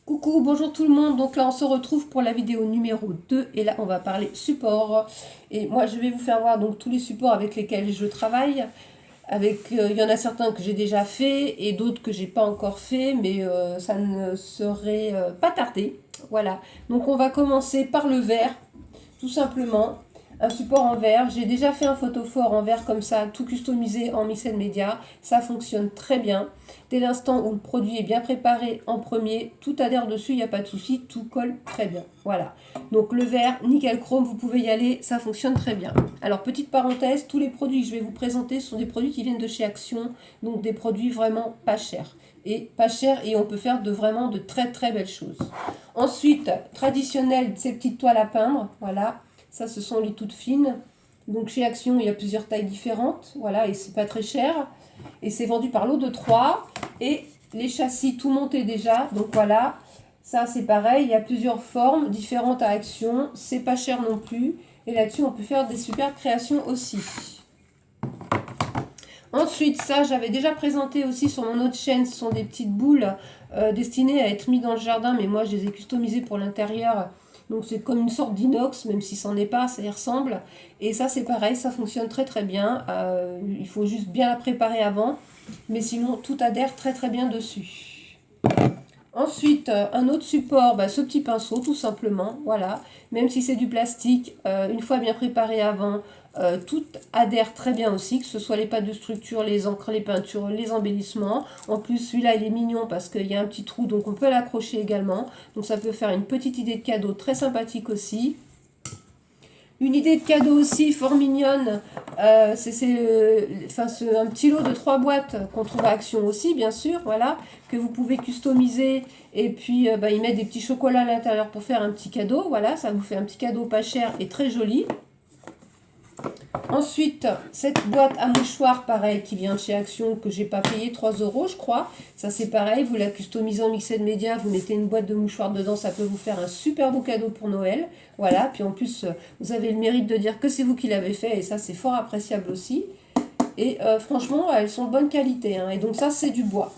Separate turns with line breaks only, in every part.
Coucou, bonjour tout le monde. Donc là, on se retrouve pour la vidéo numéro 2 et là, on va parler support. Et moi, je vais vous faire voir donc tous les supports avec lesquels je travaille. Il y en a certains que j'ai déjà fait et d'autres que j'ai pas encore fait, mais ça ne serait pas tardé. Voilà. Donc on va commencer par le verre, tout simplement. Un support en verre. J'ai déjà fait un photophore en verre comme ça, tout customisé en Mixed Media. Ça fonctionne très bien. Dès l'instant où le produit est bien préparé en premier, tout adhère dessus, il n'y a pas de souci, tout colle très bien. Voilà. Donc le verre, nickel chrome, vous pouvez y aller, ça fonctionne très bien. Alors petite parenthèse, tous les produits que je vais vous présenter sont des produits qui viennent de chez Action, donc des produits vraiment pas chers. Et pas chers et on peut faire vraiment de très très belles choses. Ensuite, traditionnel, ces petites toiles à peindre, voilà. Ça, ce sont les toutes fines. Donc chez Action, il y a plusieurs tailles différentes. Voilà, et c'est pas très cher. Et c'est vendu par lot de 3. Et les châssis tout montés déjà. Donc voilà, ça c'est pareil. Il y a plusieurs formes différentes à Action. C'est pas cher non plus. Et là-dessus, on peut faire des super créations aussi. Ensuite, ça, j'avais déjà présenté aussi sur mon autre chaîne. Ce sont des petites boules destinées à être mises dans le jardin. Mais moi, je les ai customisées pour l'intérieur. Donc c'est comme une sorte d'inox, même si c'en est pas, ça y ressemble. Et ça c'est pareil, ça fonctionne très très bien. Il faut juste bien la préparer avant. Mais sinon tout adhère très très bien dessus. Ensuite, un autre support, ce petit pinceau tout simplement. Voilà, même si c'est du plastique, une fois bien préparé avant, tout adhère très bien aussi, que ce soit les pâtes de structure, les encres, les peintures, les embellissements. En plus, celui-là, il est mignon parce qu'il y a un petit trou, donc on peut l'accrocher également. Donc ça peut faire une petite idée de cadeau très sympathique aussi. Une idée de cadeau aussi fort mignonne, c'est un petit lot de 3 boîtes qu'on trouve à Action aussi, bien sûr, voilà, que vous pouvez customiser et puis y mettre des petits chocolats à l'intérieur pour faire un petit cadeau. Voilà, ça vous fait un petit cadeau pas cher et très joli. Ensuite, cette boîte à mouchoirs, pareil, qui vient de chez Action, que j'ai pas payé 3 € je crois. Ça c'est pareil, vous la customisez en Mixed Media, vous mettez une boîte de mouchoirs dedans, ça peut vous faire un super beau cadeau pour Noël. Voilà, puis en plus, vous avez le mérite de dire que c'est vous qui l'avez fait, et ça c'est fort appréciable aussi. Et franchement, elles sont de bonne qualité, hein, et donc ça c'est du bois.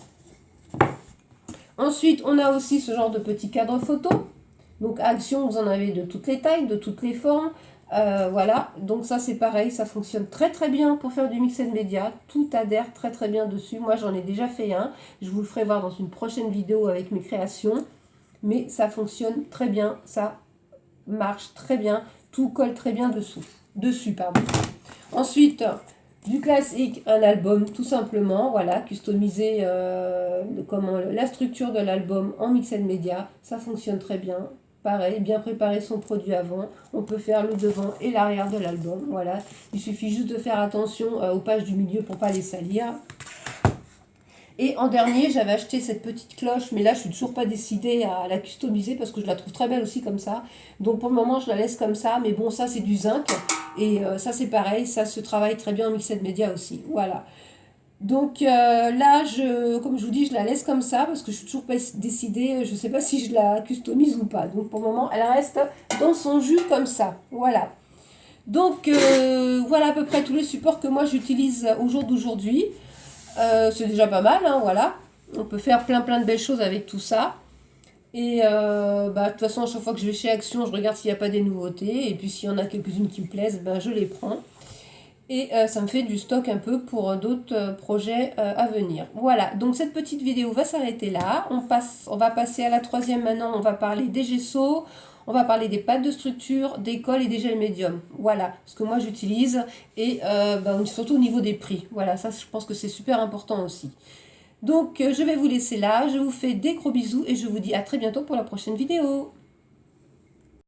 Ensuite, on a aussi ce genre de petit cadre photo. Donc à Action, vous en avez de toutes les tailles, de toutes les formes. Voilà, donc ça c'est pareil, ça fonctionne très très bien pour faire du Mixed Media. Tout adhère très très bien dessus. Moi j'en ai déjà fait un. Je vous le ferai voir dans une prochaine vidéo avec mes créations. Mais ça fonctionne très bien, ça marche très bien. Tout colle très bien dessus. Pardon. Ensuite, du classique, un album tout simplement, voilà, customiser la structure de l'album en Mixed Media, ça fonctionne très bien. Pareil, bien préparer son produit avant, on peut faire le devant et l'arrière de l'album, voilà. Il suffit juste de faire attention aux pages du milieu pour ne pas les salir. Et en dernier, j'avais acheté cette petite cloche, mais là, je suis toujours pas décidée à la customiser parce que je la trouve très belle aussi comme ça. Donc pour le moment, je la laisse comme ça, mais bon, ça c'est du zinc. Et ça c'est pareil, ça se travaille très bien en Mixed Media aussi, voilà. Donc là, comme je vous dis, je la laisse comme ça parce que je suis toujours pas décidée, je ne sais pas si je la customise ou pas. Donc pour le moment, elle reste dans son jus comme ça. Voilà. Donc voilà à peu près tous les supports que moi j'utilise au jour d'aujourd'hui. C'est déjà pas mal, hein, voilà. On peut faire plein de belles choses avec tout ça. Et de toute façon, à chaque fois que je vais chez Action, je regarde s'il n'y a pas des nouveautés. Et puis s'il y en a quelques-unes qui me plaisent, je les prends. Et ça me fait du stock un peu pour d'autres projets à venir. Voilà, donc cette petite vidéo va s'arrêter là. On va passer à la troisième maintenant. On va parler des gessos, on va parler des pâtes de structure, des colles et des gels médiums. Voilà, ce que moi j'utilise. Et surtout au niveau des prix. Voilà, ça je pense que c'est super important aussi. Donc je vais vous laisser là. Je vous fais des gros bisous et je vous dis à très bientôt pour la prochaine vidéo.